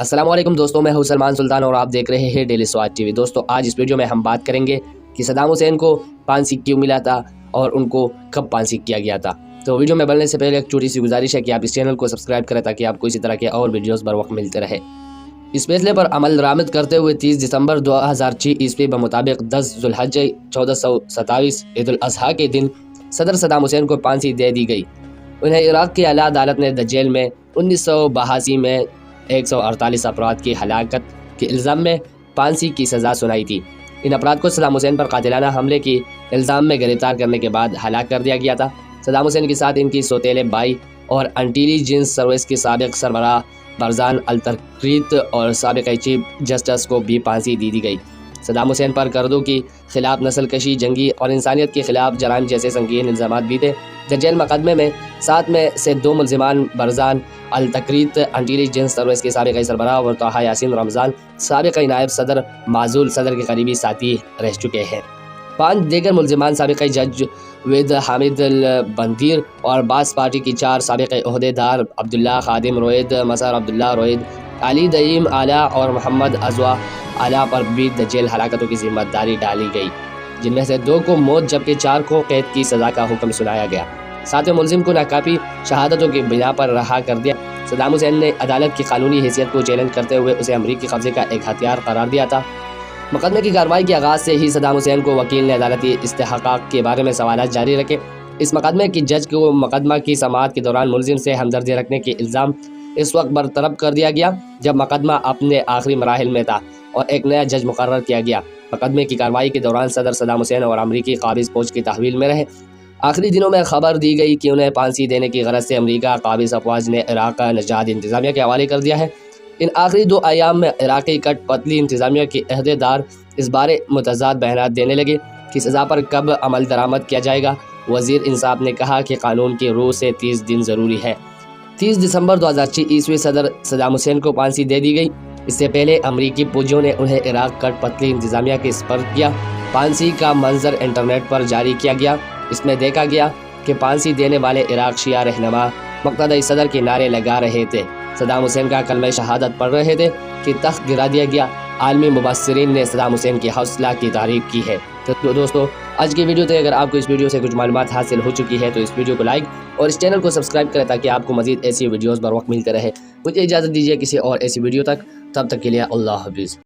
السلام علیکم دوستوں، میں ہوں سلمان سلطان اور آپ دیکھ رہے ہیں ڈیلی سوات ٹی وی۔ دوستوں آج اس ویڈیو میں ہم بات کریں گے کہ صدام حسین کو پھانسی کیوں ملا تھا اور ان کو کب پھانسی کیا گیا تھا۔ تو ویڈیو میں بڑھنے سے پہلے ایک چھوٹی سی گزارش ہے کہ آپ اس چینل کو سبسکرائب کریں تاکہ آپ کو اسی طرح کے اور ویڈیوز بر وقت ملتے رہے۔ اس فیصلے پر عمل درآمد کرتے ہوئے 30 دسمبر 2006 عیسوی بمطابق 10 ذوالحجہ 1427 عید الاضحیٰ کے دن صدر صدام حسین کو پھانسی دے دی گئی۔ انہیں عراق کی اعلیٰ عدالت نے دجیل میں 1982 میں 148 افراد کی ہلاکت کے الزام میں پھانسی کی سزا سنائی تھی۔ ان افراد کو صدام حسین پر قاتلانہ حملے کی الزام میں گرفتار کرنے کے بعد ہلاک کر دیا گیا تھا۔ صدام حسین کے ساتھ ان کی سوتیلے بھائی اور انٹیلی جنس سروس کے سابق سربراہ برزان التکریت اور سابق چیف جسٹس کو بھی پھانسی دی گئی۔ صدام حسین پر کردوں کی خلاف نسل کشی، جنگی اور انسانیت کے خلاف جرائم جیسے سنگین الزامات بھی تھے۔ دجیل مقدمے میں 7 میں سے 2 ملزمان برزان التکریت انٹیلی جنس سروس کے سابق سربراہ اور طه یاسین رمضان سابق نائب صدر معزول صدر کے قریبی ساتھی رہ چکے ہیں۔ 5 دیگر ملزمان سابق جج وید حامد البندیر اور باس پارٹی کی 4 سابق عہدے دار عبداللہ خادم روید، مظہر عبداللہ روید، علی دعیم آلا اور محمد ازوا آلا پر بھی دجیل ہلاکتوں کی ذمہ داری ڈالی گئی، جن میں سے 2 کو موت جبکہ 4 کو قید کی سزا کا حکم سنایا گیا۔ 7ویں ملزم کو ناکافی شہادتوں کی بنا پر رہا کر دیا۔ صدام حسین نے عدالت کی قانونی حیثیت کو چیلنج کرتے ہوئے اسے امریکی قبضے کا ایک ہتھیار قرار دیا تھا۔ مقدمے کی کارروائی کے آغاز سے ہی صدام حسین کو وکیل نے عدالتی استحقاق کے بارے میں سوالات جاری رکھے۔ اس مقدمے کی جج کو مقدمہ کی سماعت کے دوران ملزم سے ہمدردی رکھنے کے الزام اس وقت برطرف کر دیا گیا جب مقدمہ اپنے آخری مراحل میں تھا اور ایک نیا جج مقرر کیا گیا۔ مقدمے کی کارروائی کے دوران صدر صدام حسین اور امریکی قابض فوج کی تحویل میں رہے۔ آخری دنوں میں خبر دی گئی کہ انہیں پھانسی دینے کی غرض سے امریکہ قابض افواج نے عراق کا نژاد انتظامیہ کے حوالے کر دیا ہے۔ ان آخری 2 ایام میں عراقی کٹ پتلی انتظامیہ کے عہدے دار اس بارے متضاد بیانات دینے لگے کہ سزا پر کب عمل درآمد کیا جائے گا۔ وزیر انصاف نے کہا کہ قانون کی روح سے 30 دن ضروری ہے۔ 30 دسمبر 2006 عیسوی صدر صدام حسین کو پھانسی دے دی گئی۔ اس سے پہلے امریکی فوجیوں نے انہیں عراق کٹ پتلی انتظامیہ کے سپرد کیا۔ پھانسی کا منظر انٹرنیٹ پر جاری کیا گیا۔ اس میں دیکھا گیا کہ پھانسی دینے والے عراق شیعہ رہنما مقتدی صدر کے نعرے لگا رہے تھے، صدام حسین کا کلمہ شہادت پڑھ رہے تھے کہ تخت گرا دیا گیا۔ عالمی مبصرین نے صدام حسین کی حوصلہ کی تعریف کی ہے۔ تو دوستو آج کی ویڈیو تھے، اگر آپ کو اس ویڈیو سے کچھ معلومات حاصل ہو چکی ہے تو اس ویڈیو کو لائک اور اس چینل کو سبسکرائب کریں تاکہ آپ کو مزید ایسی ویڈیوز بر وقت ملتے رہے۔ مجھے اجازت دیجیے کسی اور ایسی ویڈیو تک، تب تک کے لیے اللہ حافظ۔